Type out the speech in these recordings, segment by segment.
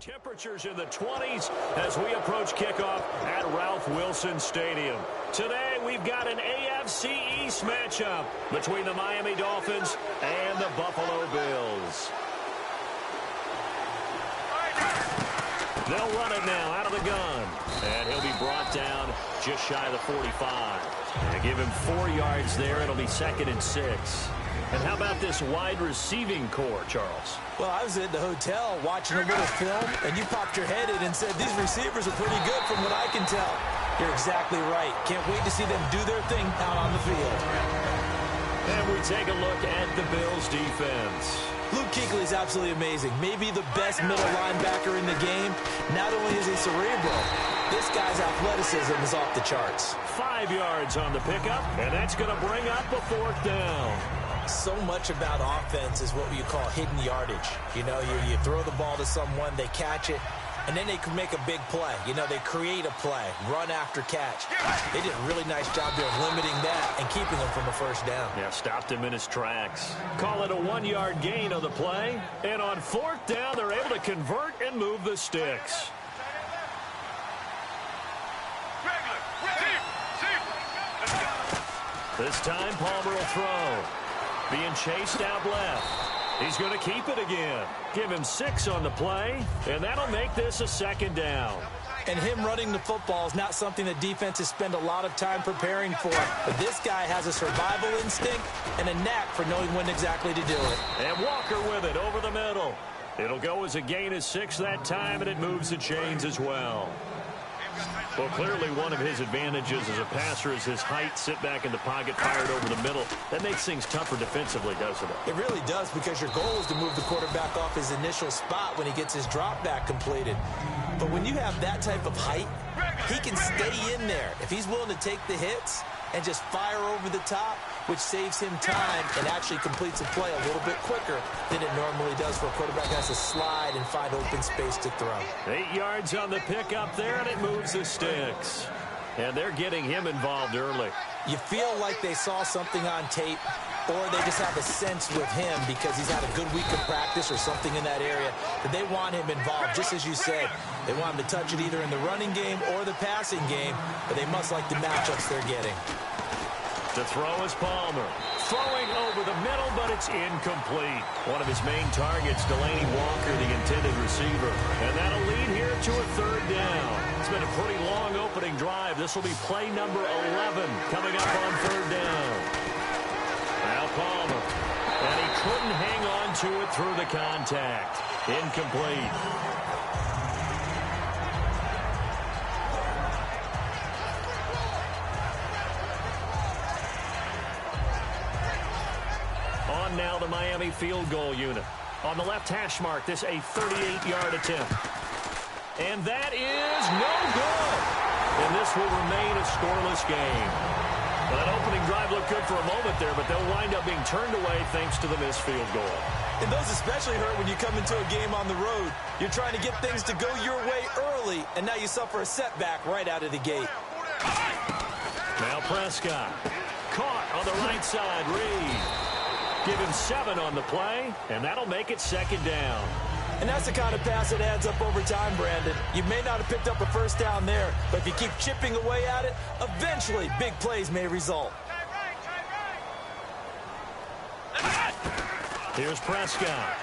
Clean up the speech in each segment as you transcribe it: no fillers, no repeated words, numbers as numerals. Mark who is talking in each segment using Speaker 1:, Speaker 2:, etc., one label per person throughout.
Speaker 1: Temperatures in the 20s as we approach kickoff at Ralph Wilson Stadium. Today, we've got an AFC East matchup between the Miami Dolphins and the Buffalo Bills. They'll run it now out of the gun. And he'll be brought down just shy of the 45. They give him 4 yards there. It'll be 2nd and 6. And how about this wide receiving core, Charles?
Speaker 2: Well, I was at the hotel watching a little film, and you popped your head in and said, these receivers are pretty good from what I can tell. You're exactly right. Can't wait to see them do their thing out on the field.
Speaker 1: And we take a look at the Bills' defense.
Speaker 2: Luke Kuechly is absolutely amazing. Maybe the best middle linebacker in the game. Not only is he cerebral, this guy's athleticism is off the charts.
Speaker 1: 5 yards on the pickup, and that's going to bring up a 4th down.
Speaker 2: So much about offense is what you call hidden yardage. You know, you throw the ball to someone, they catch it, and then they can make a big play. You know, they create a play, run after catch. They did a really nice job there of limiting that and keeping him from a 1st down.
Speaker 1: Yeah, stopped him in his tracks. Call it a 1-yard gain on the play. And on 4th down, they're able to convert and move the sticks. This time, Palmer will throw. Being chased out left. He's going to keep it again. Give him 6 on the play, and that'll make this a 2nd down.
Speaker 2: And him running the football is not something that defenses spend a lot of time preparing for. But this guy has a survival instinct and a knack for knowing when exactly to do it.
Speaker 1: And Walker with it over the middle. It'll go as a gain of 6 that time, and it moves the chains as well. Well, clearly one of his advantages as a passer is his height. Sit back in the pocket, fired over the middle. That makes things tougher defensively, doesn't it?
Speaker 2: It really does, because your goal is to move the quarterback off his initial spot when he gets his drop back completed. But when you have that type of height, he can stay in there. If he's willing to take the hits and just fire over the top, which saves him time and actually completes a play a little bit quicker than it normally does for a quarterback that has to slide and find open space to throw.
Speaker 1: 8 yards on the pickup there, and it moves the sticks. And they're getting him involved early.
Speaker 2: You feel like they saw something on tape, or they just have a sense with him because he's had a good week of practice or something in that area that they want him involved. Just as you said, they want him to touch it either in the running game or the passing game, but they must like the matchups they're getting.
Speaker 1: The throw is Palmer. Throwing over the middle, but it's incomplete. One of his main targets, Delaney Walker, the intended receiver. And that'll lead here to a 3rd down. It's been a pretty long opening drive. This will be play number 11 coming up on 3rd down. Now Palmer. And he couldn't hang on to it through the contact. Incomplete. On now the Miami field goal unit. On the left hash mark, this a 38-yard attempt. And that is no good. And this will remain a scoreless game. Well, that opening drive looked good for a moment there, but they'll wind up being turned away thanks to the missed field goal.
Speaker 2: And those especially hurt when you come into a game on the road. You're trying to get things to go your way early, and now you suffer a setback right out of the gate.
Speaker 1: Now Prescott. Caught on the right side. Reed. Give him 7 on the play, and that'll make it 2nd down.
Speaker 2: And that's the kind of pass that adds up over time, Brandon. You may not have picked up a 1st down there, but if you keep chipping away at it, eventually big plays may result.
Speaker 1: Here's Prescott.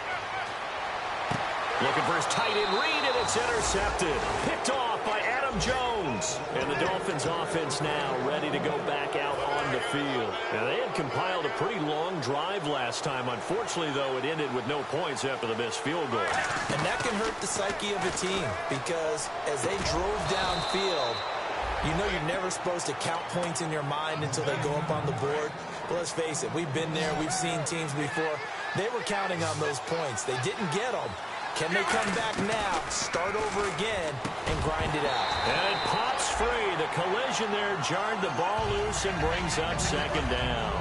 Speaker 1: Looking for his tight end read, and it's intercepted. Picked off by Adam Jones. And the Dolphins offense now ready to go back out on the field. Now, they had compiled a pretty long drive last time. Unfortunately, though, it ended with no points after the missed field goal.
Speaker 2: And that can hurt the psyche of a team, because as they drove downfield, you know you're never supposed to count points in your mind until they go up on the board. But let's face it, we've been there. We've seen teams before. They were counting on those points. They didn't get them. Can they come back now, start over again, and grind it out?
Speaker 1: And it pops free. The collision there jarred the ball loose and brings up 2nd down.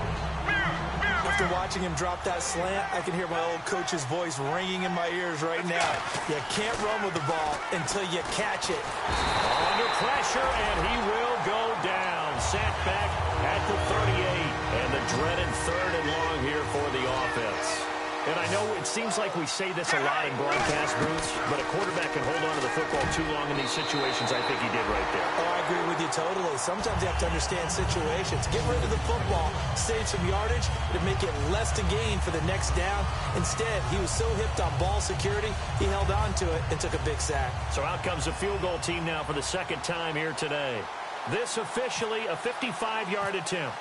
Speaker 2: After watching him drop that slant, I can hear my old coach's voice ringing in my ears right now. You can't run with the ball until you catch it.
Speaker 1: Under pressure, and he will go down. Sat back at the 38. And the dreaded 3rd and long here for the offense. And I know it seems like we say this a lot in broadcast booths, but a quarterback can hold on to the football too long in these situations. I think he did right there.
Speaker 2: Oh, I agree with you totally. Sometimes you have to understand situations. Get rid of the football, save some yardage, to make it less to gain for the next down. Instead, he was so hipped on ball security, he held on to it and took a big sack. So out comes the field goal team now for the second time here today. This officially a 55-yard attempt.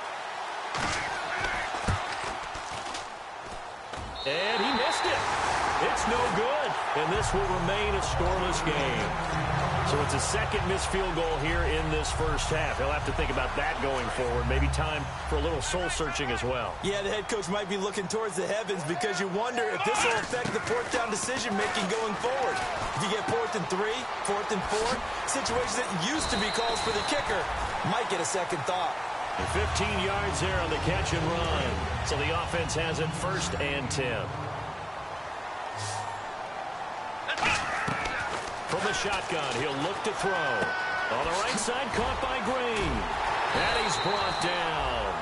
Speaker 2: And he missed it. It's no good. And this will remain a scoreless game. So it's a second missed field goal here in this first half. He'll have to think about that going forward. Maybe time for a little soul-searching as well. Yeah, the head coach might be looking towards the heavens because you wonder if this will affect the fourth down decision-making going forward. If you get 4th and 3, 4th and 4, situations that used to be calls for the kicker might get a second thought. 15 yards there on the catch and run. So the offense has it 1st and 10. From the shotgun, he'll look to throw. On the right side, caught by Green. And he's brought down.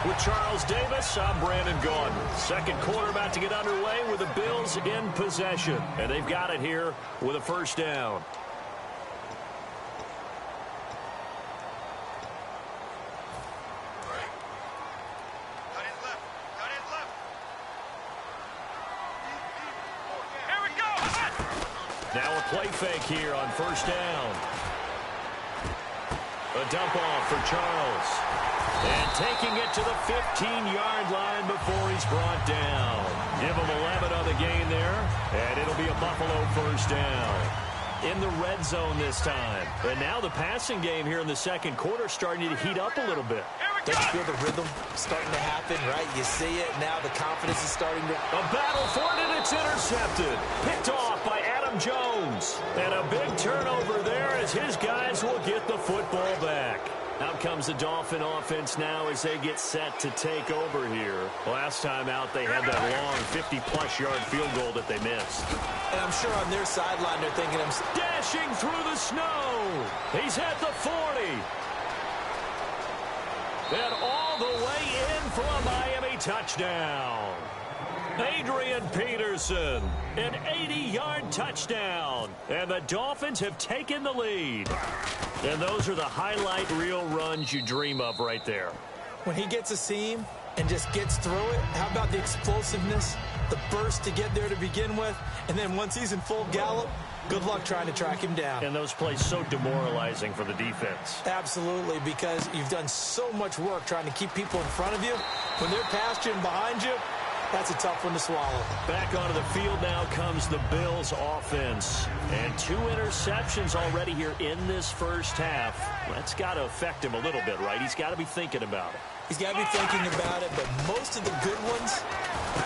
Speaker 2: With Charles Davis, I'm Brandon Gordon. Second quarter about to get underway with the Bills in possession. And they've got it here with a first down. Now a play fake here on first down. A dump off for Charles. And taking it to the 15-yard line before he's brought down. Give him 11 on the gain there. And it'll be a Buffalo first down. In the red zone this time. And now the passing game here in the second quarter starting to heat up a little bit. Don't you feel the rhythm starting to happen, right? You see it. Now the confidence is starting to... A battle for it, and it's intercepted. Picked off by Adam Jones. And a big turnover there as his guys will get the football back. Out comes the Dolphin offense now as they get set to take over here. Last time out, they had that long 50-plus yard field goal that they missed. And I'm sure on their sideline they're thinking, I'm dashing through the snow. He's at the 40. And all the way in for a Miami touchdown. Adrian Peterson, an 80-yard touchdown. And the Dolphins have taken the lead. And those are the highlight reel runs you dream of right there. When he gets a seam and just gets through it, how about the explosiveness, the burst to get there to begin with, and then once he's in full gallop, good luck trying to track him down. And those plays so demoralizing for the defense. Absolutely, because you've done so much work trying to keep people in front of you. When they're past you and behind you, that's a tough one to swallow. Back onto the field now comes the Bills offense. And 2 interceptions already here in this first half. That's got to affect him a little bit, right? He's got to be thinking about it. He's got to be thinking about it, but most of the good ones,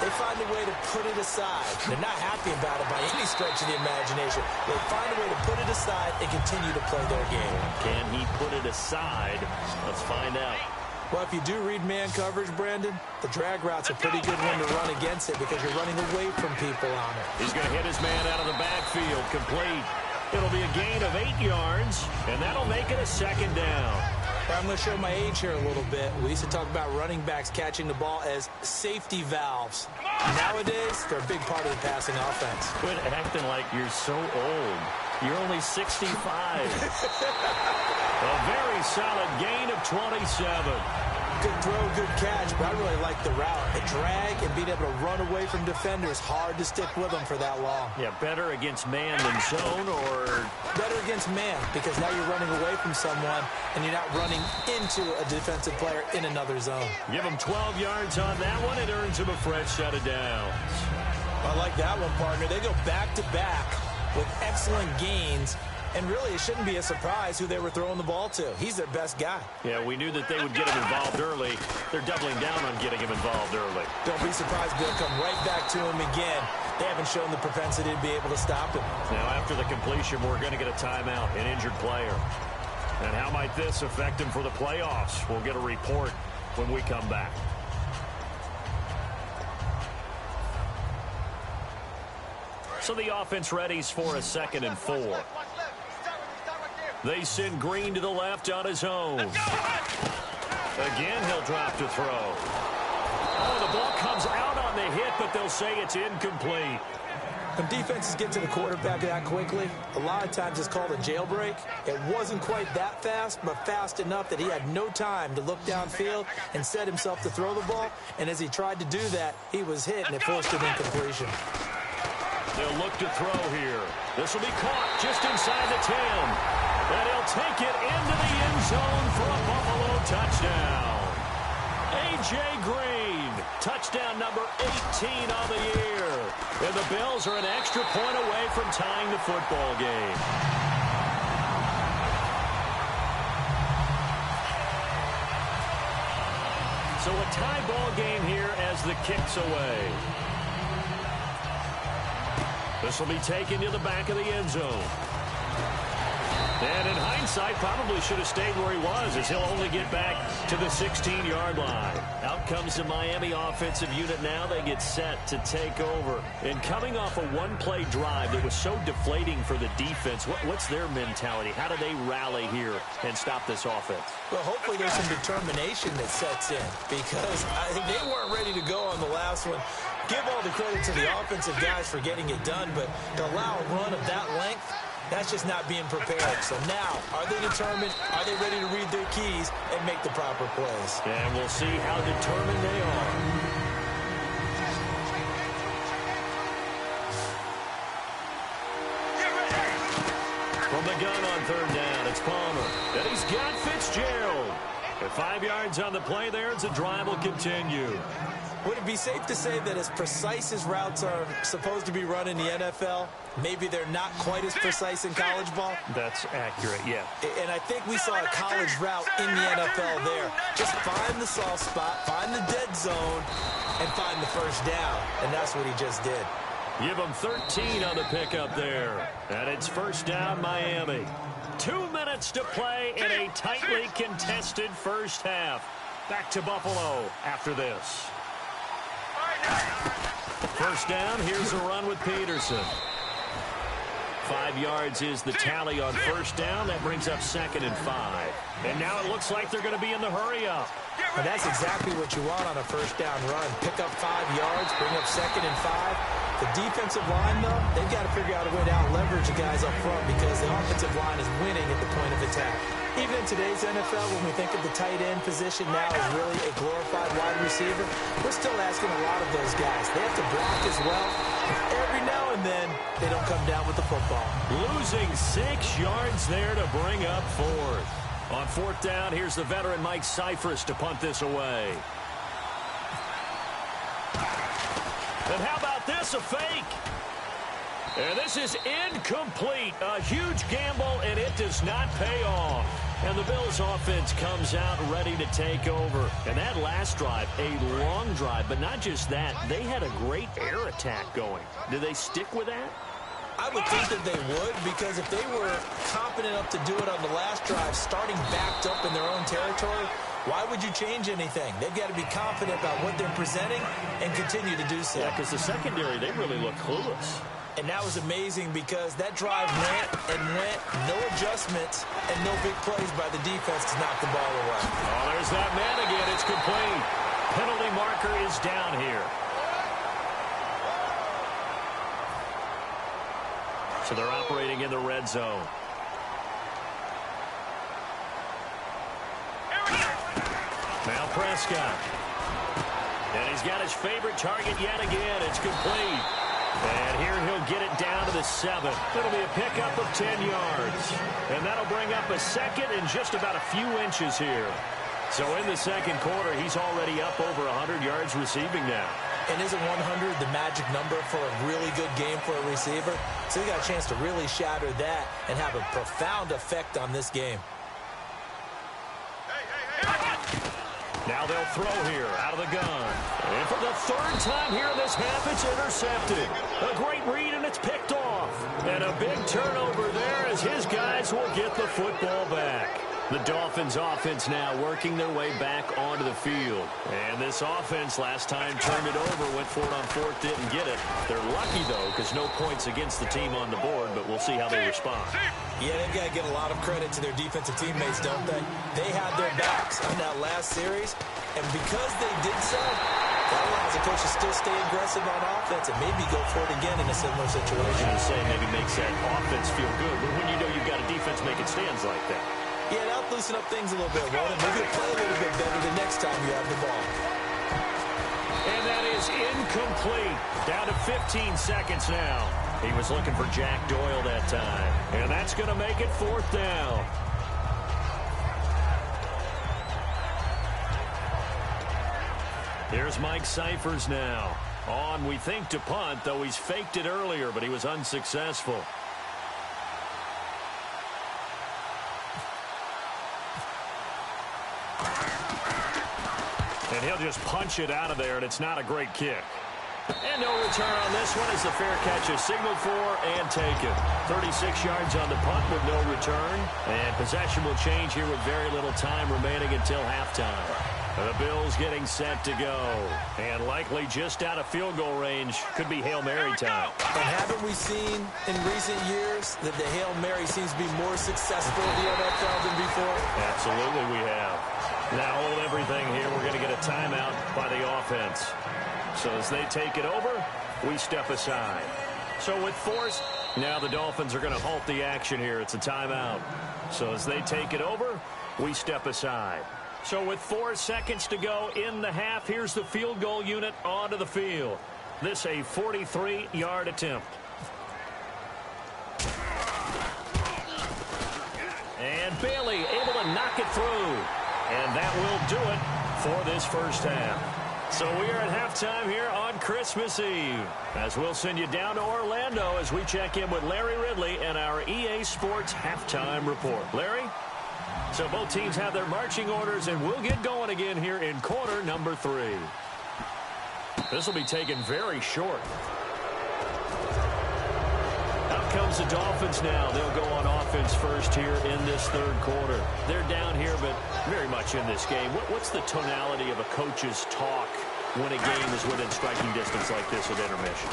Speaker 2: they find a way to put it aside. They're not happy about it by any stretch of the imagination. They find a way to put it aside and continue to play their game. Can he put it aside? Let's find out. Well, if you do read man coverage, Brandon, the drag route's a pretty good one to run against it because you're running away from people on it. He's going to hit his man out of the backfield, complete. It'll be a gain of 8 yards, and that'll make it a second down. I'm going to show my age here a little bit. We used to talk about running backs catching the ball as safety valves. Nowadays, they're a big part of the passing offense. Quit acting like you're so old. You're only 65. A very solid gain of 27. Good throw, good catch, but I really like the route. The drag and being able to run away from defenders, hard to stick with them for that long. Yeah, better against man than zone, or... Better against man, because now you're running away from someone and you're not running into a defensive player in another zone. Give him 12 yards on that one. It earns him a fresh set of downs. I like that one, partner. They go back-to-back with excellent gains. And really, it shouldn't be a surprise who they were throwing the ball to. He's their best guy. Yeah, we knew that they would get him involved early. They're doubling down on getting him involved early. Don't be surprised they'll come right back to him again. They haven't shown the propensity to be able to stop him. Now, after the completion, we're going to get a timeout, an injured player. And how might this affect him for the playoffs? We'll get a report when we come back. So the offense readies for a 2nd and 4. They send Green to the left on his own. Again, he'll drop to throw. Oh, the ball comes out on
Speaker 1: on the hit, but they'll say it's incomplete.
Speaker 2: When defenses get to the quarterback that quickly, a lot of times it's called a jailbreak. It wasn't quite that fast, but fast enough that he had no time to look downfield and set himself to throw the ball. And as he tried to do that, he was hit, and it forced an incompletion.
Speaker 1: They'll look to throw here. This will be caught just inside the 10. And he'll take it into the end zone for a Buffalo touchdown. A.J. Green, touchdown number 18 on the year. And the Bills are an extra point away from tying the football game. So a tie ball game here as the kick's away. This will be taken to the back of the end zone. And in hindsight, probably should have stayed where he was, as he'll only get back to the 16-yard line. Out comes the Miami offensive unit now. They get set to take over. And coming off a one-play drive that was so deflating for the defense, what's their mentality? How do they rally here and stop this offense?
Speaker 2: Well, hopefully there's some determination that sets in, because they weren't ready to go on the last one. Give all the credit to the offensive guys for getting it done, but to allow a run of that length, that's just not being prepared. So now, are they determined? Are they ready to read their keys and make the proper plays?
Speaker 1: And we'll see how determined they are. From the gun on third down, it's Palmer. And he's got Fitzgerald. At 5 yards on the play there, as the drive will continue.
Speaker 2: Would it be safe to say that as precise as routes are supposed to be run in the NFL, maybe they're not quite as precise in college ball?
Speaker 1: That's accurate, yeah.
Speaker 2: And I think we saw a college route in the NFL there. Just find the soft spot, find the dead zone, and find the first down. And that's what he just did.
Speaker 1: Give him 13 on the pickup there. And it's first down, Miami. 2 minutes to play in a tightly contested first half. Back to Buffalo after this. First down, here's a run with Peterson. 5 yards is the tally on first down. That brings up 2nd and 5. And now it looks like they're going to be in the hurry-up.
Speaker 2: And that's exactly what you want on a first down run. Pick up 5 yards, bring up 2nd and 5. The defensive line, though, they've got to figure out a way to out-leverage the guys up front, because the offensive line is winning at the point of attack. Even in today's NFL, when we think of the tight end position now as really a glorified wide receiver, we're still asking a lot of those guys. They have to block as well. Every now and then, they don't come down with the football.
Speaker 1: Losing 6 yards there to bring up 4th. On 4th down, here's the veteran Mike Cyphers to punt this away. And how about this, a fake? And this is incomplete. A huge gamble, and it does not pay off. And the Bills offense comes out ready to take over. And that last drive, a long drive, but not just that. They had a great air attack going. Do they stick with that?
Speaker 2: I would think that they would, because if they were confident enough to do it on the last drive, starting backed up in their own territory, why would you change anything? They've got to be confident about what they're presenting and continue to do so.
Speaker 1: Yeah, because the secondary, they really look clueless.
Speaker 2: And that was amazing, because that drive went and went, no adjustments, and no big plays by the defense to knock the ball away.
Speaker 1: Oh, there's that man again. It's complete. Penalty marker is down here. So they're operating in the red zone. Now Prescott. And he's got his favorite target yet again. It's complete. And here he'll get it down to the 7. It'll be a pickup of 10 yards. And that'll bring up a 2nd and just about a few inches here. So in the second quarter, he's already up over 100 yards receiving now.
Speaker 2: And isn't 100 the magic number for a really good game for a receiver? So he got a chance to really shatter that and have a profound effect on this game.
Speaker 1: Now they'll throw here out of the gun. And for the 3rd time here in this half, it's intercepted. A great read, and it's picked off. And a big turnover there as his guys will get the football back. The Dolphins offense now working their way back onto the field. And this offense last time turned it over, went for it on 4th, didn't get it. They're lucky, though, because no points against the team on the board, but we'll see how they respond.
Speaker 2: Yeah, they've got to give a lot of credit to their defensive teammates, don't they? They had their backs on that last series, and because they did so, That allows the coach to still stay aggressive on offense and maybe go for it again in a similar situation.
Speaker 1: I was going to say maybe makes that offense feel good, but when you know you've got a defense making stands like that.
Speaker 2: Yeah, that'll loosen up things a little bit, Ron, and maybe you'll play a little bit better the next time you have the ball.
Speaker 1: And that is incomplete. Down to 15 seconds now. He was looking for Jack Doyle that time. And that's going to make it 4th down. Here's Mike Cyphers now. On, we think, to punt, though he's faked it earlier, but he was unsuccessful. And he'll just punch it out of there, and it's not a great kick. And no return on this one as the fair catch is signaled for and taken. 36 yards on the punt with no return. And possession will change here with very little time remaining until halftime. The Bills getting set to go. And likely just out of field goal range. Could be Hail Mary time.
Speaker 2: And haven't we seen in recent years that the Hail Mary seems to be more successful in the NFL than before?
Speaker 1: Absolutely we have. Now hold everything here. We're going to get a timeout by the offense. So as they take it over, we step aside. So with force, now the Dolphins are going to halt the action here. It's a timeout. So as they take it over, we step aside. So with 4 seconds to go in the half, here's the field goal unit onto the field. This a 43-yard attempt. And Bailey able to knock it through. And that will do it for this first half. So we are at halftime here on Christmas Eve. As we'll send you down to Orlando as we check in with Larry Ridley and our EA Sports halftime report. Larry? So both teams have their marching orders, and we'll get going again here in quarter number 3. This will be taken very short. Out comes the Dolphins now. They'll go on offense first here in this third quarter. They're down here, but very much in this game. What's the tonality of a coach's talk when a game is within striking distance like this with intermission?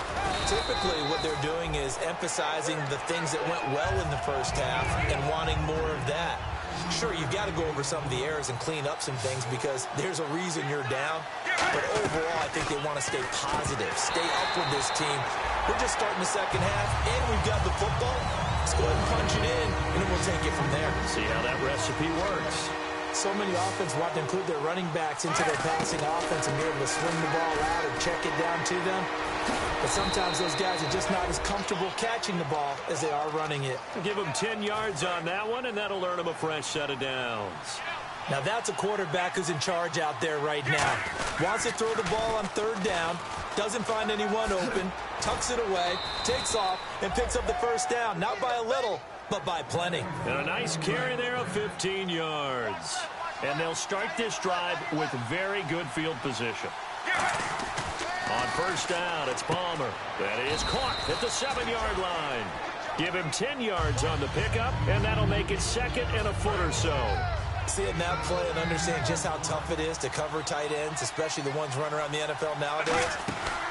Speaker 2: Typically, what they're doing is emphasizing the things that went well in the first half and wanting more of that. Sure, you've got to go over some of the errors and clean up some things because there's a reason you're down. But overall, I think they want to stay positive, stay up with this team. We're just starting the second half, and we've got the football. Let's go ahead and punch it in, and then we'll take it from there.
Speaker 1: See how that recipe works.
Speaker 2: So many offenses want to include their running backs into their passing offense and be able to swing the ball out or check it down to them. But sometimes those guys are just not as comfortable catching the ball as they are running it.
Speaker 1: Give them 10 yards on that one, and that'll earn them a fresh set of downs.
Speaker 2: Now that's a quarterback who's in charge out there right now. Wants to throw the ball on third down, doesn't find anyone open, tucks it away, takes off, and picks up the first down. Not by a little, but by plenty.
Speaker 1: And a nice carry there of 15 yards. And they'll start this drive with very good field position. On first down, it's Palmer. That is caught at the 7-yard line. Give him 10 yards on the pickup, and that'll make it second and a foot or so.
Speaker 2: Seeing that play and understand just how tough it is to cover tight ends, especially the ones running around the NFL nowadays,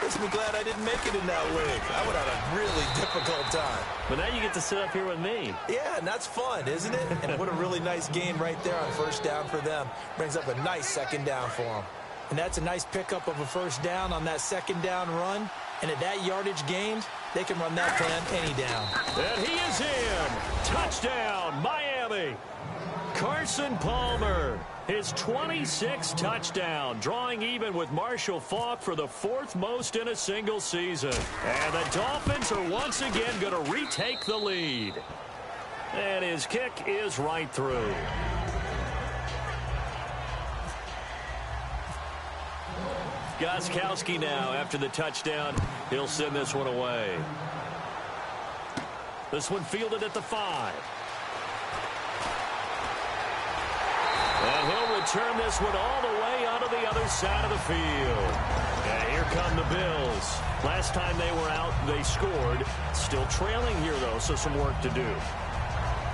Speaker 2: makes me glad I didn't make it in that league. I would have a really difficult time.
Speaker 1: But now you get to sit up here with me.
Speaker 2: Yeah, and that's fun, isn't it? And what a really nice gain right there on first down for them. Brings up a nice second down for them. And that's a nice pickup of a first down on that second down run. And at that yardage gained, they can run that plan any down.
Speaker 1: And he is in. Touchdown, Miami. Carson Palmer, his 26th touchdown, drawing even with Marshall Faulk for the 4th most in a single season. And the Dolphins are once again going to retake the lead. And his kick is right through. Gostkowski now after the touchdown. He'll send this one away. This one fielded at the 5. And he'll return this one all the way onto the other side of the field. And here come the Bills. Last time they were out, they scored. Still trailing here, though, so some work to do.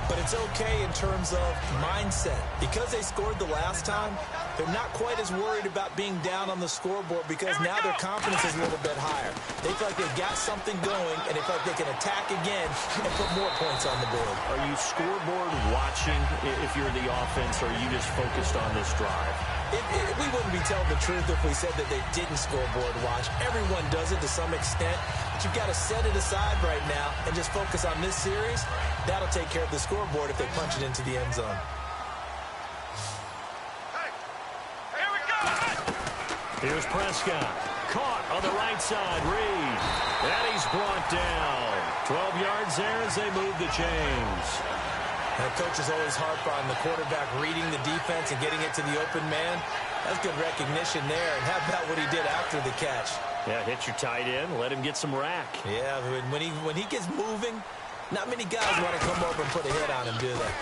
Speaker 2: But it's okay in terms of mindset. Because they scored the last time, They're not quite as worried about being down on the scoreboard because now their confidence is a little bit higher. They feel like they've got something going, and they feel like they can attack again and put more points on the board.
Speaker 1: Are you scoreboard watching if you're the offense, or are you just focused on this drive?
Speaker 2: We wouldn't be telling the truth if we said that they didn't scoreboard watch. Everyone does it to some extent, but you've got to set it aside right now and just focus on this series. That'll take care of the scoreboard if they punch it into the end zone.
Speaker 1: Here's Prescott. Caught on the right side. Reed. And he's brought down. 12 yards there as they move the chains.
Speaker 2: Now, coaches always harp on the quarterback reading the defense and getting it to the open man. That's good recognition there. And how about what he did after the catch?
Speaker 1: Yeah, hit your tight end. Let him get some rack.
Speaker 2: Yeah, when he gets moving, not many guys want to come over and put a hit on him, do they?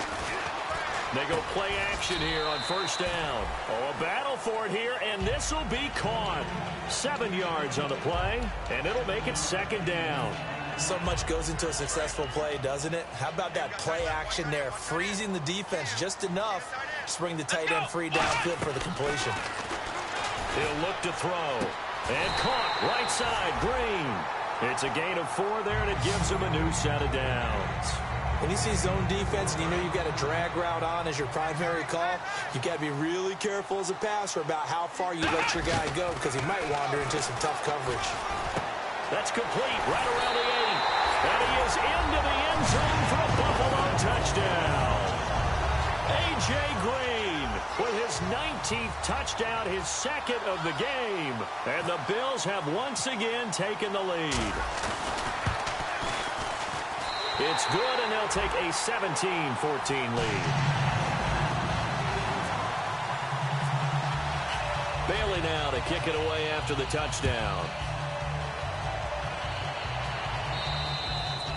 Speaker 1: They go play action here on first down. Oh, a battle for it here, and this will be caught. 7 yards on the play, and it'll make it second down.
Speaker 2: So much goes into a successful play, doesn't it? How about that play action there, freezing the defense just enough to bring the tight end free downfield for the completion.
Speaker 1: He'll look to throw, and caught right side, Green. It's a gain of 4 there, and it gives him a new set of downs.
Speaker 2: When you see zone defense and you know you've got a drag route on as your primary call, you've got to be really careful as a passer about how far you let your guy go because he might wander into some tough coverage.
Speaker 1: That's complete right around the 8. And he is into the end zone for a Buffalo touchdown. A.J. Green with his 19th touchdown, his second of the game. And the Bills have once again taken the lead. It's good, and they'll take a 17-14 lead. Bailey now to kick it away after the touchdown.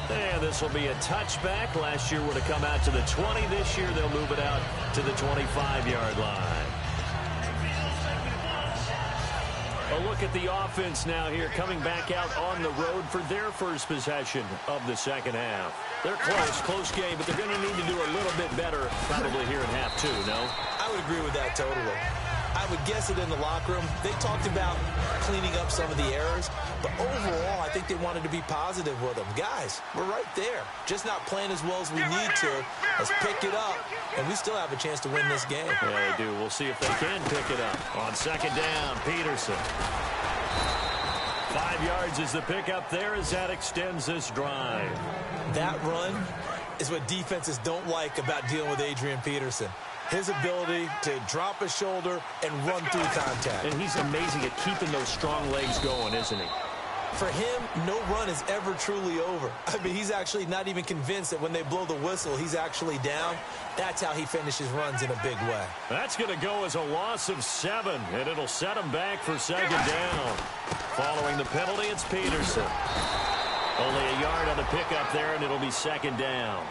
Speaker 1: And this will be a touchback. Last year would have come out to the 20. This year they'll move it out to the 25-yard line. A look at the offense now here, coming back out on the road for their first possession of the second half. They're close game, but they're going to need to do a little bit better probably here in half 2, no?
Speaker 2: I would agree with that totally. I would guess it in the locker room. They talked about cleaning up some of the errors, but overall, I think they wanted to be positive with them. Guys, we're right there. Just not playing as well as we need to. Let's pick it up, and we still have a chance to win this game.
Speaker 1: Yeah, they do. We'll see if they can pick it up. On second down, Peterson. 5 yards is the pickup there as that extends this drive.
Speaker 2: That run is what defenses don't like about dealing with Adrian Peterson. His ability to drop his shoulder and run through contact.
Speaker 1: And he's amazing at keeping those strong legs going, isn't he?
Speaker 2: For him, no run is ever truly over. I mean, he's actually not even convinced that when they blow the whistle, he's actually down. That's how he finishes runs in a big way.
Speaker 1: That's going to go as a loss of 7, and it'll set him back for second down. Following the penalty, it's Peterson. Only a yard on the pickup there, and it'll be second down.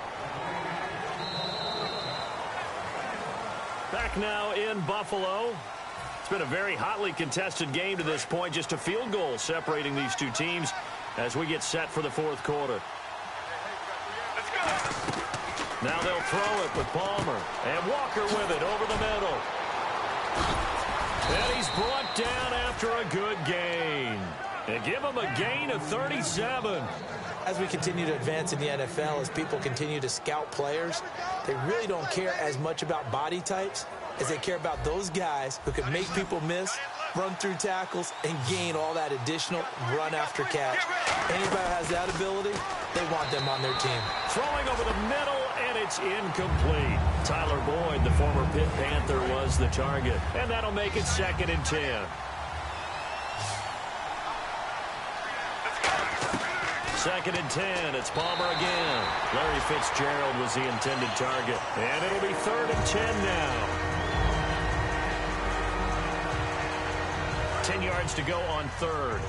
Speaker 1: Back now in Buffalo. It's been a very hotly contested game to this point. Just a field goal separating these two teams as we get set for the fourth quarter. Now they'll throw it with Palmer. And Walker with it over the middle. And he's brought down after a good gain. And give him a gain of 37.
Speaker 2: As we continue to advance in the NFL, as people continue to scout players, they really don't care as much about body types as they care about those guys who can make people miss, run through tackles, and gain all that additional run after catch. Anybody who has that ability, they want them on their team.
Speaker 1: Throwing over the middle, and it's incomplete. Tyler Boyd, the former Pitt Panther, was the target. And that'll make it second and 10. Second and 10. It's Palmer again. Larry Fitzgerald was the intended target. And it'll be third and 10 now. 10 yards to go on third.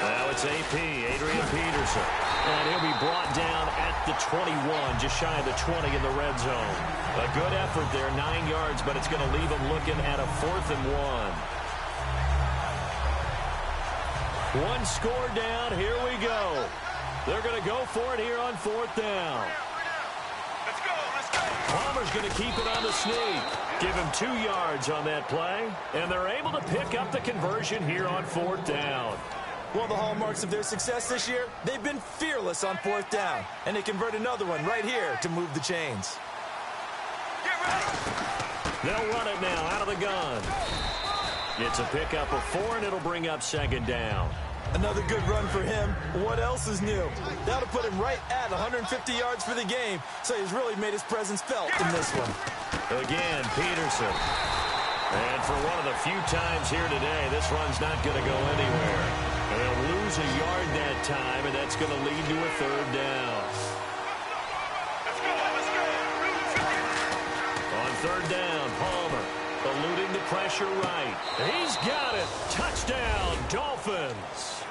Speaker 1: Now it's AP, Adrian Peterson. And he'll be brought down at the 21, just shy of the 20 in the red zone. A good effort there, 9 yards, but it's going to leave him looking at a 4th and 1. One score down. Here we go. They're going to go for it here on 4th down.
Speaker 3: Let's go.
Speaker 1: Palmer's going to keep it on the sneak. Give him 2 yards on that play, and they're able to pick up the conversion here on 4th down.
Speaker 2: Well, the hallmarks of their success this year, they've been fearless on 4th down, and they convert another one right here to move the chains.
Speaker 1: They'll run it now out of the gun. It's a pickup of 4, and it'll bring up 2nd down.
Speaker 2: Another good run for him. What else is new? That'll put him right at 150 yards for the game, so he's really made his presence felt in this one.
Speaker 1: Again, Peterson. And for one of the few times here today, this run's not going to go anywhere. And they'll lose a yard that time, and that's going to lead to a 3rd down. On 3rd down, Palmer eluding the pressure right. He's got it. Touchdown, Dolphins.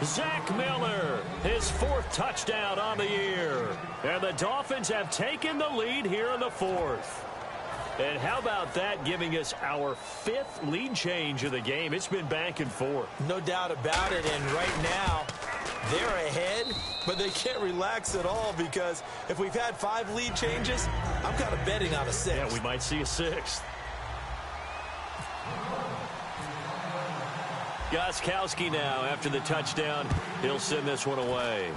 Speaker 1: Zach Miller, his 4th touchdown on the year. And the Dolphins have taken the lead here in the 4th. And how about that, giving us our 5th lead change of the game? It's been back and forth.
Speaker 2: No doubt about it, and right now, they're ahead, but they can't relax at all because if we've had 5 lead changes, I'm kind of betting on a 6th.
Speaker 1: Yeah, we might see a 6th. Gostkowski now, after the touchdown, he'll send this one away.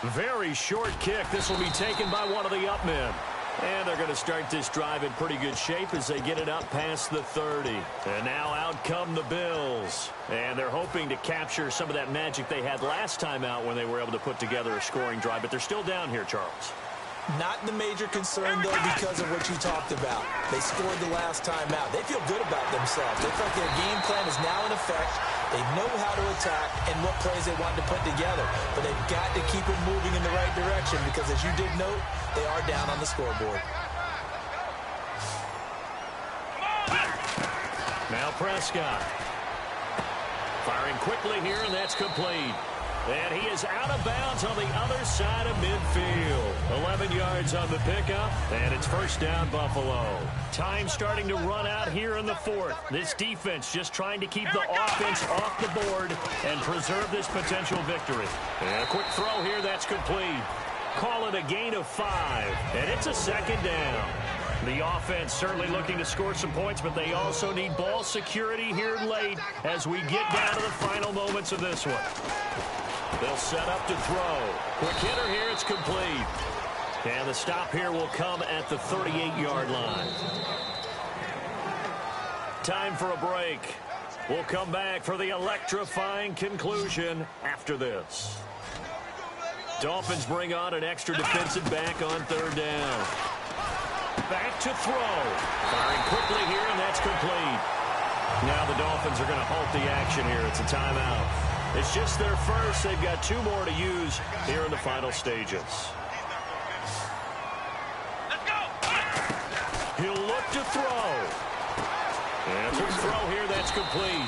Speaker 1: Very short kick. This will be taken by one of the up men. And they're going to start this drive in pretty good shape as they get it up past the 30. And now out come the Bills. And they're hoping to capture some of that magic they had last time out when they were able to put together a scoring drive. But they're still down here, Charles.
Speaker 2: Not the major concern, though, because of what you talked about. They scored the last time out. They feel good about themselves. They feel like their game plan is now in effect. They know how to attack and what plays they want to put together. But they've got to keep it moving in the right direction because, as you did note, they are down on the scoreboard.
Speaker 1: Now Prescott. Firing quickly here, and that's complete. And he is out of bounds on the other side of midfield. 11 yards on the pickup, and it's 1st down, Buffalo. Time starting to run out here in the 4th. This defense just trying to keep the offense off the board and preserve this potential victory. And a quick throw here, that's complete. Call it a gain of 5, and it's a 2nd down. The offense certainly looking to score some points, but they also need ball security here late as we get down to the final moments of this one. They'll set up to throw. Quick hitter here, it's complete. And the stop here will come at the 38-yard line. Time for a break. We'll come back for the electrifying conclusion after this. Dolphins bring on an extra defensive back on 3rd down. Back to throw. Firing quickly here, and that's complete. Now the Dolphins are going to halt the action here. It's a timeout. It's just their first. They've got 2 more to use here in the final stages.
Speaker 3: Let's go.
Speaker 1: He'll look to throw. And a quick throw here, that's complete.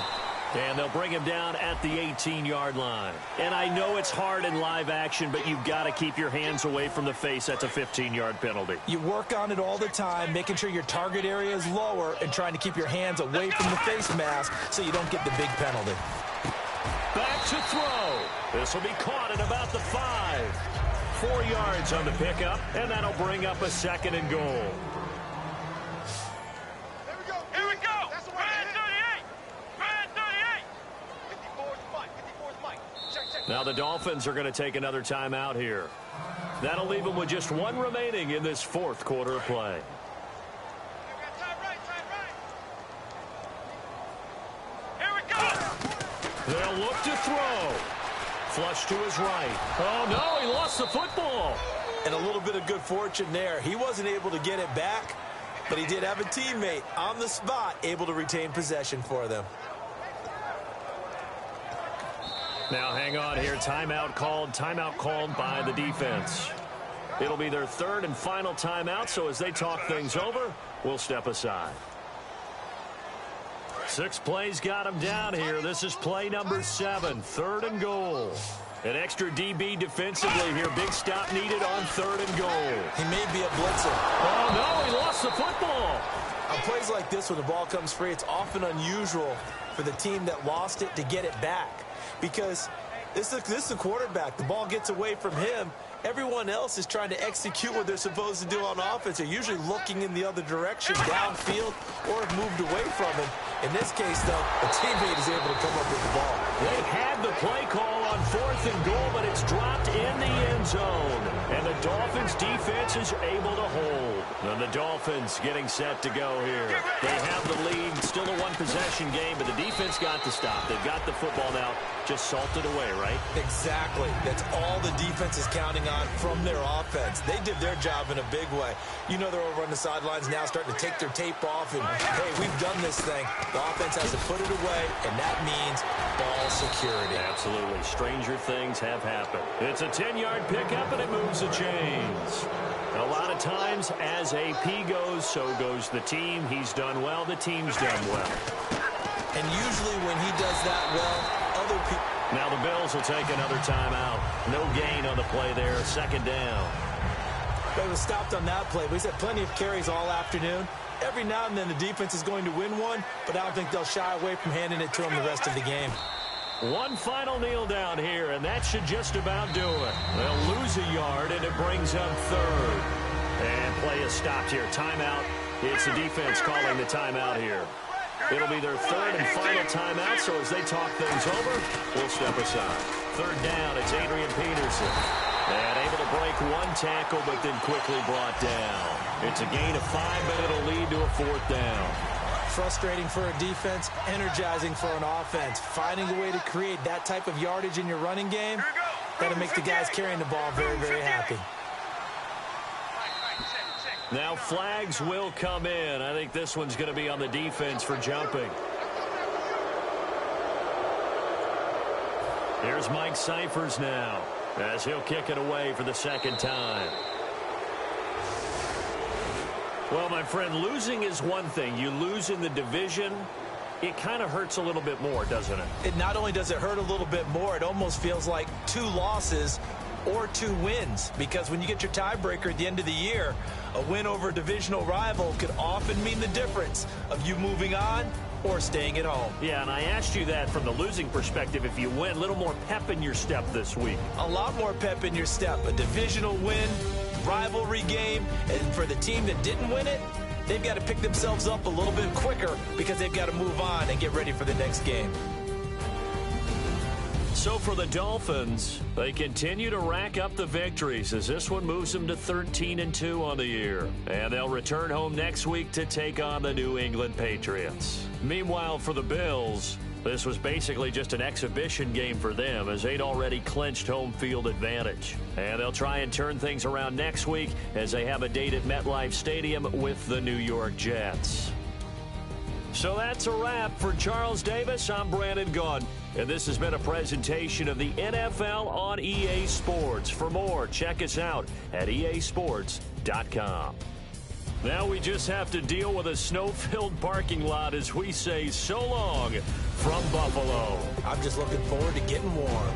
Speaker 1: And they'll bring him down at the 18-yard line. And I know it's hard in live action, but you've got to keep your hands away from the face. That's a 15-yard penalty.
Speaker 2: You work on it all the time, making sure your target area is lower and trying to keep your hands away from the face mask so you don't get the big penalty.
Speaker 1: Back to throw. This will be caught at about the 5. 4 yards on the pickup, and that'll bring up a 2nd and goal.
Speaker 3: Here we go. Brand 38. Brand 38. 54's Mike. 54's Mike. Check.
Speaker 1: Now the Dolphins are going to take another timeout here. That'll leave them with just 1 remaining in this 4th quarter of play.
Speaker 3: Time right. Here we go.
Speaker 1: They'll look to throw. Flush to his right. Oh, no, he lost the football.
Speaker 2: And a little bit of good fortune there. He wasn't able to get it back, but he did have a teammate on the spot able to retain possession for them.
Speaker 1: Now hang on here. Timeout called by the defense. It'll be their 3rd and final timeout, so as they talk things over, we'll step aside. 6 plays got him down here. This is play number 7, 3rd and goal. An extra DB defensively here. Big stop needed on 3rd and goal.
Speaker 2: He may be a blitzer.
Speaker 1: Oh, no, he lost the football.
Speaker 2: On plays like this, when the ball comes free, it's often unusual for the team that lost it to get it back. Because this is the quarterback. The ball gets away from him, Everyone else is trying to execute what they're supposed to do on offense. They're usually looking in the other direction, downfield, or have moved away from him. In this case, though, a teammate is able to come up with the ball.
Speaker 1: They had the play call on 4th and goal, but it's dropped in the end zone. And the Dolphins' defense is able to hold. And the Dolphins getting set to go here. They have the lead, still a one-possession game, but the defense got to stop. They've got the football now, just salted away, right?
Speaker 2: Exactly. That's all the defense is counting on from their offense. They did their job in a big way. You know they're over on the sidelines now starting to take their tape off and, hey, we've done this thing. The offense has to put it away, and that means ball security.
Speaker 1: Absolutely. Stranger things have happened. It's a 10-yard pickup, and it moves the chains. A lot of times, as AP goes, so goes the team. He's done well. The team's done well.
Speaker 2: And usually when he does that well, other people...
Speaker 1: Now the Bills will take another timeout. No gain on the play there. 2nd down.
Speaker 2: But it was stopped on that play. We've had plenty of carries all afternoon. Every now and then the defense is going to win one, but I don't think they'll shy away from handing it to them the rest of the game.
Speaker 1: One final kneel down here, and that should just about do it. They'll lose a yard, and it brings up 3rd. And play is stopped here. Timeout. It's the defense calling the timeout here. It'll be their 3rd and final timeout, so as they talk things over, we'll step aside. 3rd down, it's Adrian Peterson. And able to break one tackle, but then quickly brought down. It's a gain of 5, but it'll lead to a 4th down.
Speaker 2: Frustrating for a defense, energizing for an offense. Finding a way to create that type of yardage in your running game, that'll make the guys carrying the ball very, very happy.
Speaker 1: Now flags will come in. I think this one's going to be on the defense for jumping. Here's Mike Cyphers now, as he'll kick it away for the 2nd time. Well, my friend, losing is one thing. You lose in the division, it kind of hurts a little bit more, doesn't it?
Speaker 2: It not only does it hurt a little bit more, it almost feels like 2 losses or 2 wins, because when you get your tiebreaker at the end of the year, a win over a divisional rival could often mean the difference of you moving on or staying at home.
Speaker 1: Yeah, and I asked you that from the losing perspective. If you win, a little more pep in your step this week.
Speaker 2: A lot more pep in your step. A divisional win, rivalry game, and for the team that didn't win it, they've got to pick themselves up a little bit quicker because they've got to move on and get ready for the next game.
Speaker 1: So for the Dolphins, they continue to rack up the victories as this one moves them to 13-2 on the year. And they'll return home next week to take on the New England Patriots. Meanwhile, for the Bills, this was basically just an exhibition game for them as they'd already clinched home field advantage. And they'll try and turn things around next week as they have a date at MetLife Stadium with the New York Jets. So that's a wrap. For Charles Davis, I'm Brandon Gaudin. And this has been a presentation of the NFL on EA Sports. For more, check us out at easports.com. Now we just have to deal with a snow-filled parking lot as we say so long from Buffalo.
Speaker 2: I'm just looking forward to getting warm.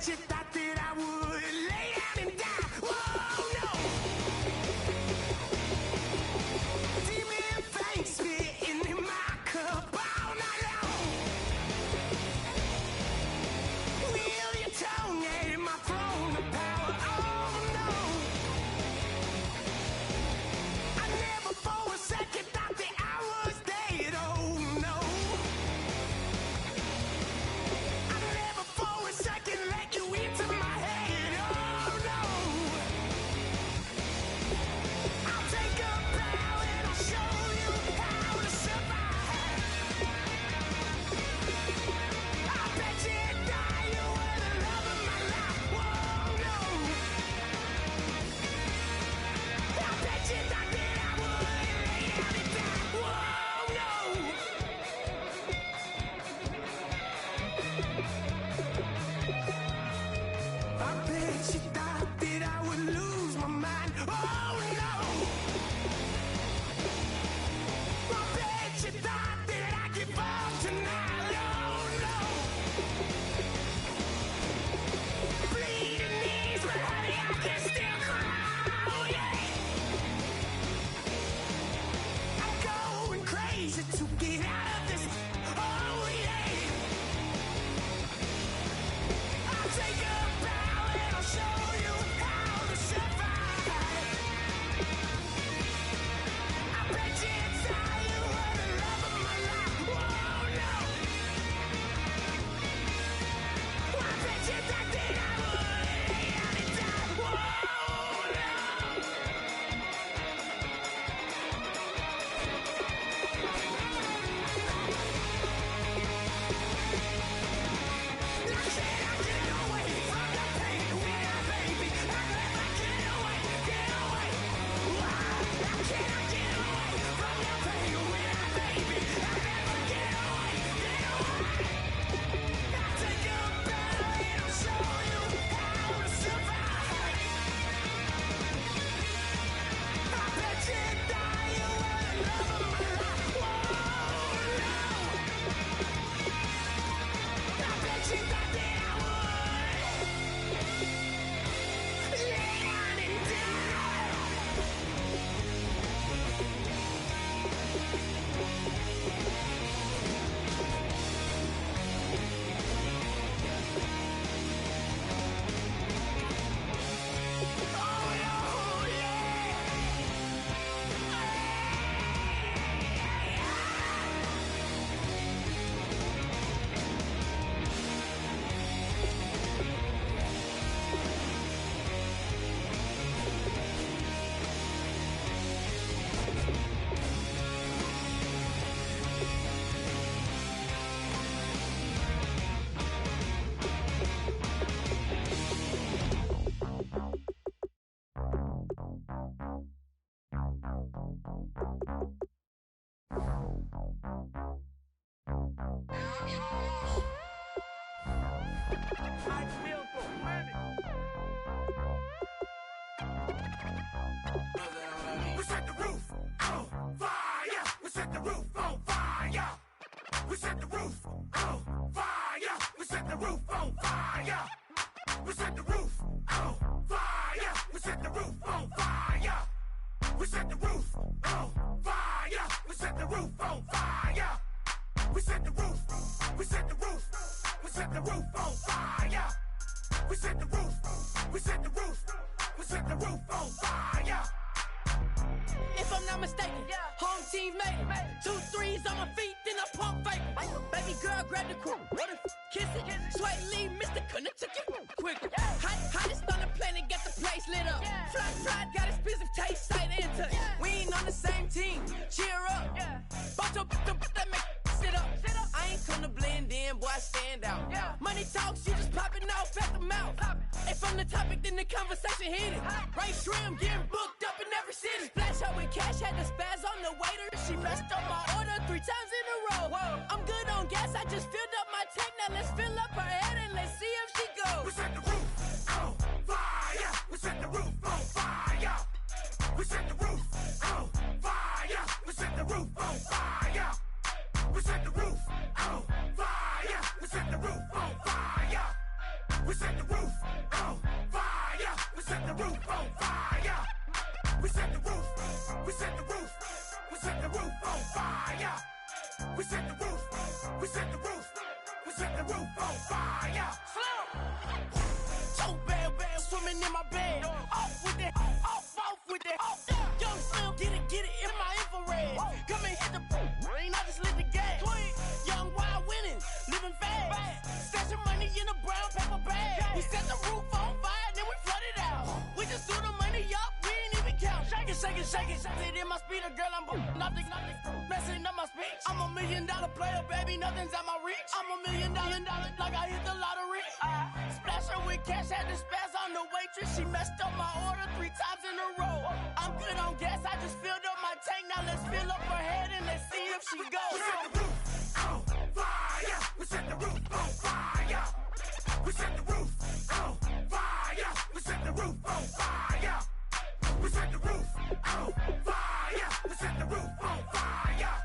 Speaker 4: You thought that I would lay down and die. Whoa, no. Demon face fitting in my cup all night long. Will your tongue at my throne of power? Oh, no. I never for a second thought that I was dead. Oh, no. I never for a second let you into ways to get out of this. Oh yeah. I'll take a bow and I'll show you how to survive. I bet you tell you what the love of my life. Whoa, no. I bet you that I would lay down and die. Whoa, no. We set the roof on fire. We set the roof on fire. We set the roof on fire. We set the roof on fire. We set the roof on fire. We set the roof on fire. We set the roof on fire. We set the roof on fire. We set the roof. We set the roof. We set the roof on fire. We set the roof. We set the roof. We set the roof on fire.
Speaker 5: If I'm not mistaken, home team made it. 2 threes on my feet, then I pump fake. Baby girl, grab the crew. Kiss it. Sweat leave, Mr. Couldn't took it quick. Hottest on the planet, get the place lit up. Fly, got expensive taste, sight into. We ain't on the same team. Cheer up. Bunch of that make sit up. I ain't come to blend in, boy, I stand out. Money talks, you just popping off at the mouth. If I'm the topic, then the conversation heated. Right shrimp, getting booked up in every city. Splash out with cash, had the spaz on the waiter. She messed up my order 3 times in a row. I'm good on gas, I just filled up my tank. Now let's fill up her head and let's see if she goes.
Speaker 4: We set the roof on fire. We set the roof on fire. We set the roof on fire. We set the roof on fire. We set the roof on fire. We set the roof on fire. We set the roof on fire. We set the roof on fire. We set the roof. We set the roof. We set the roof on fire. We set the roof. We set the roof. We set the roof on fire.
Speaker 5: So bad, swimming in my bed. Off with it, off with it. Young Slim, get it in my infrared. Come and hit the rain, I just lit the gas. Young wild winning, living fast. Stashing money in a brown paper bag. We set the roof on fire, then we flood it out. We just threw the money up, we ain't even count. Shake it. It in my speeder, girl, I'm nothing, messing up my speech. I'm $1 million player, baby, nothing's out my reach. I'm $1 million, like I hit the lottery. Splash her with cash, had the spaz on the waitress. She messed up my order 3 times in a row. I'm good on gas, I just filled up my tank. Now let's fill up her head and let's see if she goes.
Speaker 4: We set the roof on fire. We set the roof on fire. We set the roof on fire. We set the roof on fire. We set the roof on fire. We set the roof on fire.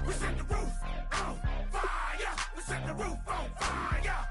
Speaker 4: We set the roof on fire. We set the roof on fire.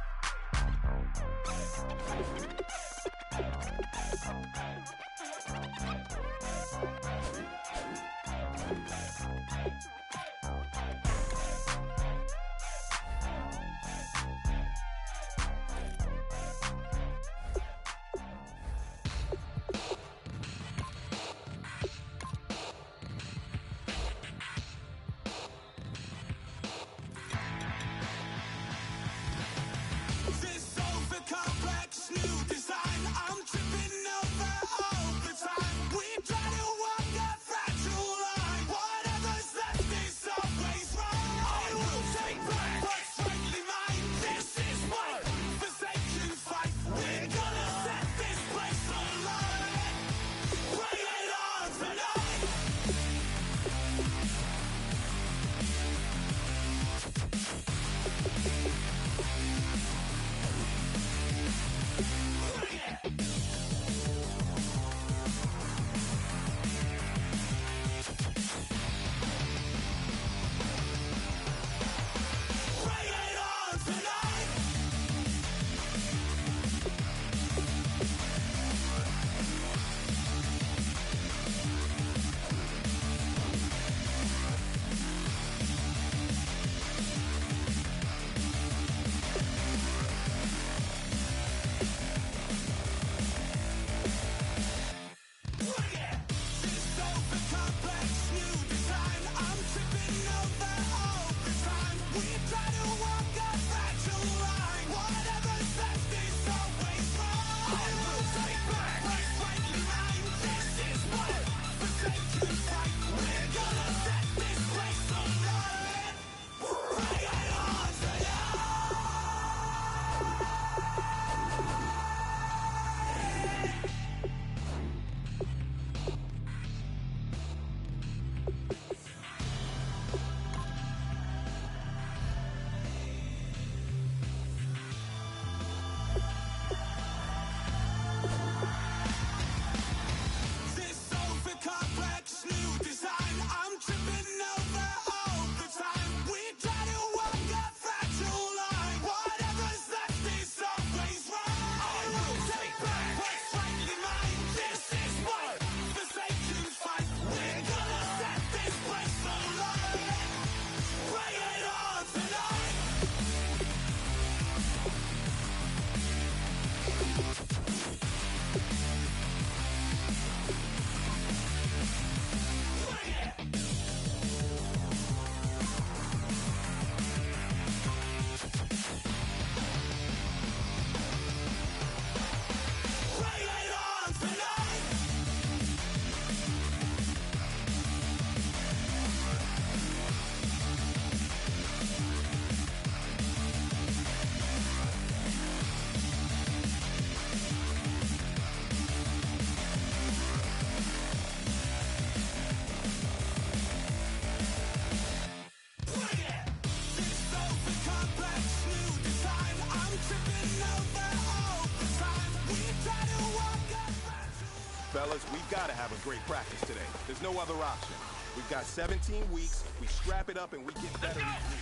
Speaker 6: fellas, we've got to have a great practice today. There's no other option. We've got 17 weeks, we strap it up and we get better each week.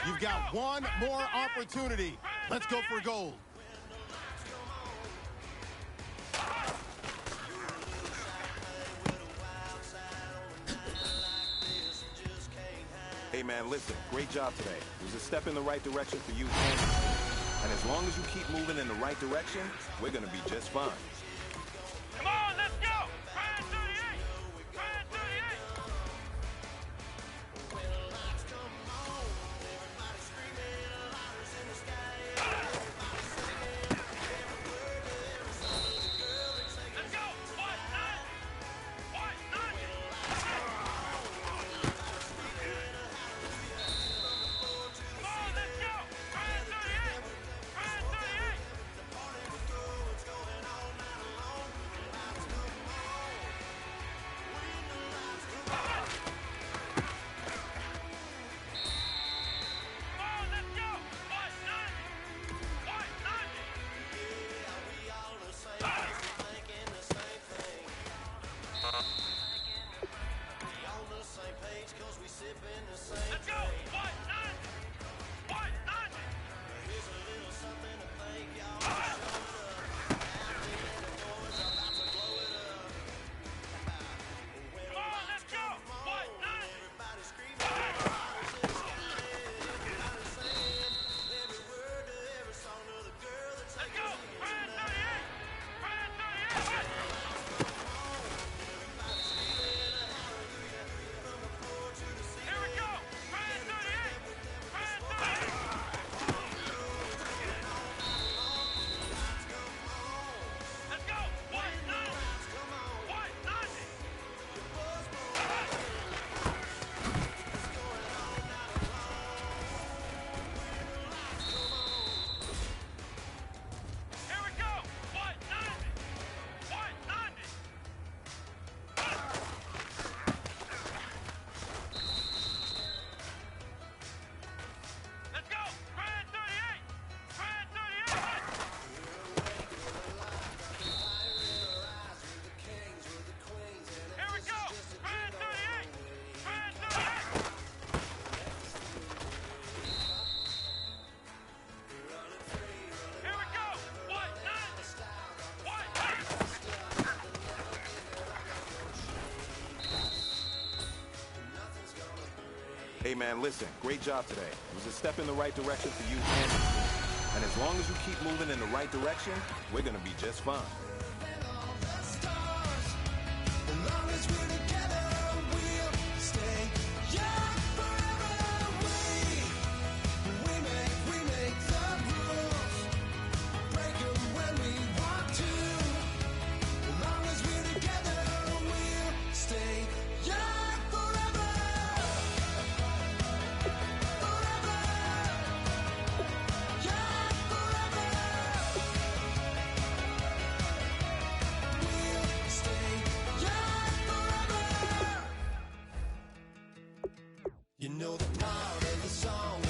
Speaker 7: You've got one more opportunity. Let's go for gold.
Speaker 6: Hey man, listen, great job today. It was a step in the right direction for you and as long as you keep moving in the right direction, we're gonna be just fine.
Speaker 3: Come on, let's go! Ryan 38! Ryan 38! Let's go! White nine! White nine! Come on, let's go! Ryan 38! Ryan 38! Come on, let's go! White 90! White 90! Let's go! White 90! White 90! Come on, let's go! White 90! Let's go! Ryan 38! Ryan 38! Here we go! Ryan 38! Ryan 38! Let's go! White 90! White 90! Here we go! White 90! White 90! Let's go! Ryan 38! Ryan 38! Here we go! Ryan 38! Ryan 38! Here we go! White 90! White 90!
Speaker 6: Hey man, listen, great job today. It was a step in the right direction for you and as long as you keep moving in the right direction, we're gonna be just fine.
Speaker 8: the song.